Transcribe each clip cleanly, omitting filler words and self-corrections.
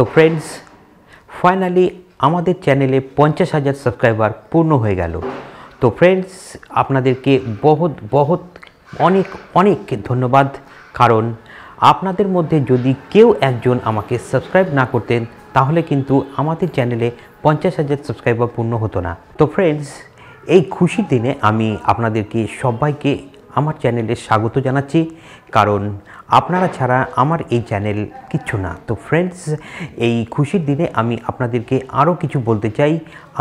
তো friends, finally আমাদের চ্যানেলে 50,000 সাবস্ক্রাইবার পূর্ণ হয়ে গেল। তো ফ্রেন্ডস, আপনাদেরকে বহুত অনেক অনেক ধন্যবাদ। কারণ আপনাদের মধ্যে যদি কেউ একজন আমাকে সাবস্ক্রাইব না করতেন তাহলে কিন্তু আমাদের চ্যানেলে 50,000 সাবস্ক্রাইবার পূর্ণ হতো না। তো ফ্রেন্ডস, এই খুশির দিনে আমি আপনাদেরকে সবাইকে আমার চ্যানেলে স্বাগত জানাচ্ছি। কারণ আপনারা ছাড়া আমার এই চ্যানেল কিচ্ছু না। তো ফ্রেন্ডস, এই খুশির দিনে আমি আপনাদেরকে আরও কিছু বলতে চাই।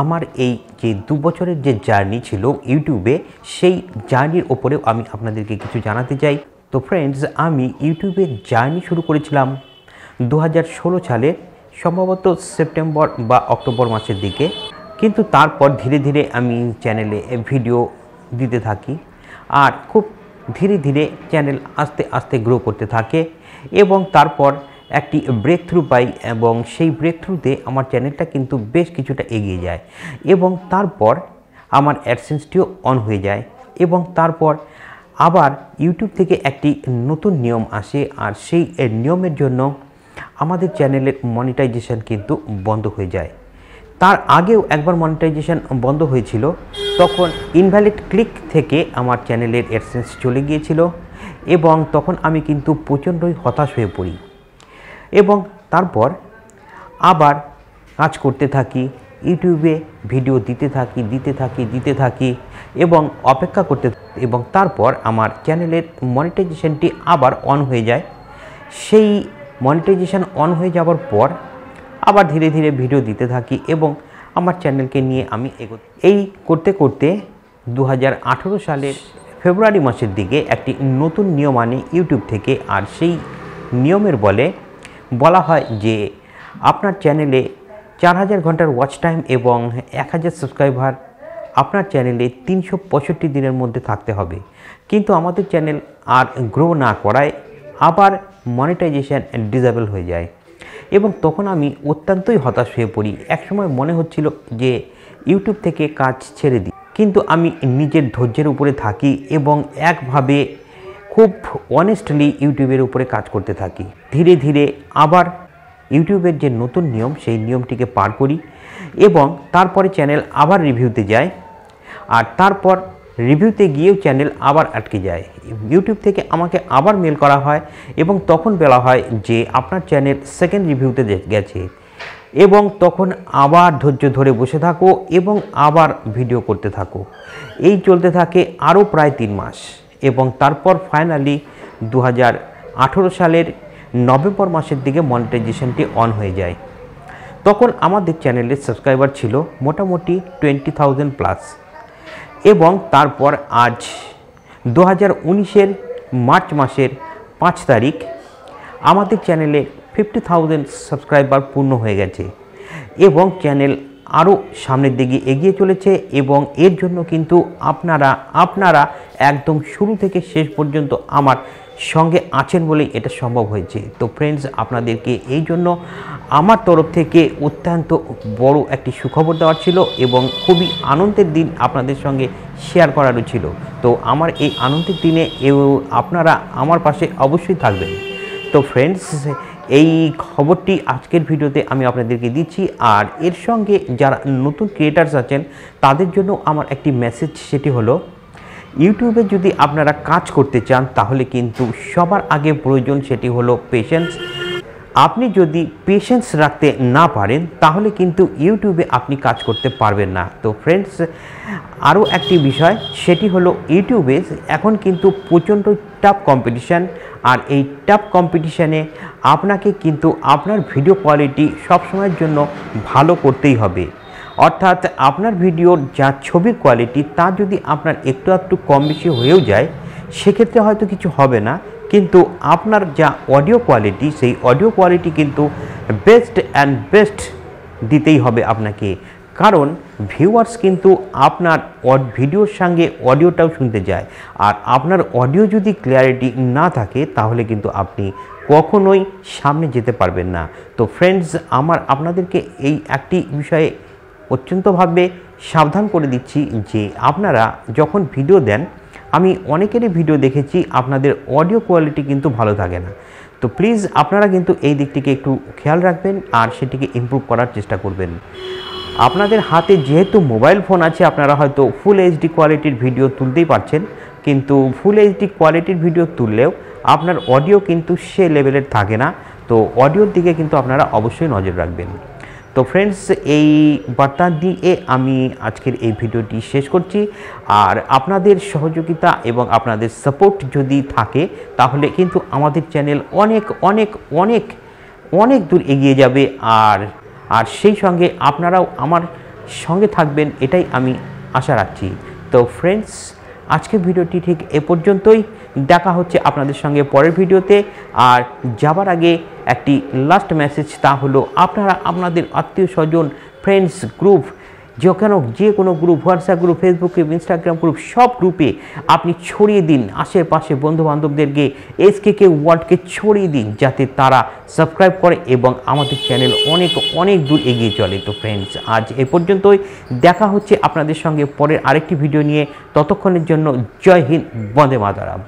আমার এই যে 2 বছরের যে জার্নি ছিল ইউটিউবে, সেই জার্নির ওপরেও আমি আপনাদেরকে কিছু জানাতে চাই। তো ফ্রেন্ডস, আমি ইউটিউবের জার্নি শুরু করেছিলাম 2016 সালে, সম্ভবত সেপ্টেম্বর বা অক্টোবর মাসের দিকে। কিন্তু তারপর ধীরে ধীরে আমি চ্যানেলে ভিডিও দিতে থাকি আর খুব ধীরে ধীরে চ্যানেল আস্তে আস্তে গ্রো করতে থাকে এবং তারপর একটি ব্রেক থ্রু পাই এবং সেই ব্রেক থ্রুতে আমার চ্যানেলটা কিন্তু বেশ কিছুটা এগিয়ে যায় এবং তারপর আমার অ্যাডসেন্সটিও অন হয়ে যায় এবং তারপর আবার ইউটিউব থেকে একটি নতুন নিয়ম আসে আর সেই নিয়মের জন্য আমাদের চ্যানেলের মনিটাইজেশন কিন্তু বন্ধ হয়ে যায়। তার আগেও একবার মনিটাইজেশন বন্ধ হয়েছিল, তখন ইনভ্যালিড ক্লিক থেকে আমার চ্যানেলের অ্যাডসেন্স চলে গিয়েছিল এবং তখন আমি কিন্তু প্রচণ্ডই হতাশ হয়ে পড়ি এবং তারপর আবার কাজ করতে থাকি, ইউটিউবে ভিডিও দিতে থাকি এবং অপেক্ষা করতে এবং তারপর আমার চ্যানেলের মনিটাইজেশনটি আবার অন হয়ে যায়। সেই মনিটাইজেশন অন হয়ে যাওয়ার পর আবার ধীরে ধীরে ভিডিও দিতে থাকি এবং আমার চ্যানেলকে নিয়ে আমি এই করতে করতে 2018 সালের ফেব্রুয়ারি মাসের দিকে একটি নতুন নিয়ম আনে ইউটিউব থেকে। আর সেই নিয়মের বলা হয় যে আপনার চ্যানেলে 4000 ঘন্টার ওয়াচ টাইম এবং 1000 সাবস্ক্রাইবার আপনার চ্যানেলে 365 দিনের মধ্যে থাকতে হবে। কিন্তু আমাদের চ্যানেল আর গ্রো না করায় আবার মনিটাইজেশন ডিসেবল হয়ে যায় এবং তখন আমি অত্যন্তই হতাশ হয়ে পড়ি। একসময় মনে হচ্ছিল যে ইউটিউব থেকে কাজ ছেড়ে দিই, কিন্তু আমি নিজের ধৈর্যের উপরে থাকি এবং একভাবে খুব অনেস্টলি ইউটিউবের উপরে কাজ করতে থাকি। ধীরে ধীরে আবার ইউটিউবের যে নতুন নিয়ম সেই নিয়মটিকে পার করি এবং তারপরে চ্যানেল আবার রিভিউতে যায় আর তারপর রিভিউতে গিয়েও চ্যানেল আবার আটকে যায়। ইউটিউব থেকে আমাকে আবার মেল করা হয় এবং তখন বলা হয় যে আপনার চ্যানেল সেকেন্ড রিভিউতে গেছে এবং তখন আবার ধৈর্য ধরে বসে থাকো এবং আবার ভিডিও করতে থাকো। এই চলতে থাকে আরও প্রায় 3 মাস এবং তারপর ফাইনালি 2018 সালের নভেম্বর মাসের দিকে মনিটাইজেশনটি অন হয়ে যায়। তখন আমাদের চ্যানেলের সাবস্ক্রাইবার ছিল মোটামুটি 20,000 প্লাস এবং তারপর আজ 2019-এর মার্চ মাসের 5 তারিখ আমাদের চ্যানেলে 50,000 সাবস্ক্রাইবার পূর্ণ হয়ে গেছে এবং চ্যানেল আরও সামনের দিকে এগিয়ে চলেছে এবং এর জন্য কিন্তু আপনারা একদম শুরু থেকে শেষ পর্যন্ত আমার সঙ্গে আছেন বলেই এটা সম্ভব হয়েছে। তো ফ্রেন্ডস, আপনাদেরকে এই জন্য আমার তরফ থেকে অত্যন্ত বড় একটি সুখবর দেওয়ার ছিল এবং খুবই আনন্দের দিন আপনাদের সঙ্গে শেয়ার করারও ছিল। তো আমার এই আনন্দের দিনে আপনারা আমার পাশে অবশ্যই থাকবেন। তো ফ্রেন্ডস, এই খবরটি আজকের ভিডিওতে আমি আপনাদেরকে দিচ্ছি আর এর সঙ্গে যারা নতুন ক্রিয়েটার্স আছেন তাদের জন্য আমার একটি মেসেজ, সেটি হলো ইউটিউবে যদি আপনারা কাজ করতে চান তাহলে কিন্তু সবার আগে প্রয়োজন সেটি হলো পেশেন্স। আপনি যদি পেশেন্স রাখতে না পারেন তাহলে কিন্তু ইউটিউবে আপনি কাজ করতে পারবেন না। তো ফ্রেন্ডস, আরও একটি বিষয়, সেটি হলো ইউটিউবে এখন কিন্তু প্রচণ্ড টাফ কম্পিটিশান আর এই টাফ কম্পিটিশানে আপনাকে কিন্তু আপনার ভিডিও কোয়ালিটি সবসময়ের জন্য ভালো করতেই হবে। অর্থাৎ আপনার ভিডিওর যা ছবির কোয়ালিটি তা যদি আপনার একটু কম বেশি হয়েও যায় সেক্ষেত্রে হয়তো কিছু হবে না, কিন্তু আপনার যা অডিও কোয়ালিটি সেই অডিও কোয়ালিটি কিন্তু বেস্ট দিতেই হবে আপনাকে। কারণ ভিউয়ার্স কিন্তু আপনার ভিডিওর সঙ্গে অডিওটাও শুনতে যায় আর আপনার অডিও যদি ক্লিয়ারিটি না থাকে তাহলে কিন্তু আপনি কখনোই সামনে যেতে পারবেন না। তো ফ্রেন্ডস, আপনাদেরকে এই একটি বিষয়ে অত্যন্তভাবে সাবধান করে দিচ্ছি যে আপনারা যখন ভিডিও দেন, আমি অনেকেরই ভিডিও দেখেছি আপনাদের অডিও কোয়ালিটি কিন্তু ভালো থাকে না। তো প্লিজ আপনারা কিন্তু এই দিকটিকে একটু খেয়াল রাখবেন আর সেটিকে ইমপ্রুভ করার চেষ্টা করবেন। আপনাদের হাতে যেহেতু মোবাইল ফোন আছে, আপনারা হয়তো ফুল এইচডি কোয়ালিটির ভিডিও তুলতেই পারছেন, কিন্তু ফুল এইচডি কোয়ালিটির ভিডিও তুললেও আপনার অডিও কিন্তু সে লেভেলের থাকে না। তো অডিওর দিকে কিন্তু আপনারা অবশ্যই নজর রাখবেন। তো ফ্রেন্ডস, এই বার্তা দিয়ে আমি আজকের এই ভিডিওটি শেষ করছি। আর আপনাদের সহযোগিতা এবং আপনাদের সাপোর্ট যদি থাকে তাহলে কিন্তু আমাদের চ্যানেল অনেক অনেক অনেক অনেক দূর এগিয়ে যাবে। আর সেই সঙ্গে আপনারাও আমার সঙ্গে থাকবেন, এটাই আমি আশা রাখছি। তো ফ্রেন্ডস, আজকের ভিডিওটি ঠিক এ পর্যন্তই। দেখা হচ্ছে আপনাদের সঙ্গে পরের ভিডিওতে। আর যাবার আগে একটি লাস্ট মেসেজ, তা হলো আপনারা আপনাদের আত্মীয় স্বজন, ফ্রেন্ডস গ্রুপ, যে কোনো group, WhatsApp group, Facebook group, Instagram group, সব গ্রুপে আপনি ছড়িয়ে দিন। আশেপাশে বন্ধুবান্ধবদেরকে SKK ওয়ার্ল্ডকে ছড়িয়ে দিন, যাতে তারা সাবস্ক্রাইব করে এবং আমাদের চ্যানেল অনেক অনেক দূর এগিয়ে চলে। তো ফ্রেন্ডস, আজ এ পর্যন্তই। দেখা হচ্ছে আপনাদের সঙ্গে পরের আরেকটি ভিডিও নিয়ে। ততক্ষণের জন্য জয় হিন্দ, বন্দে মাতরম।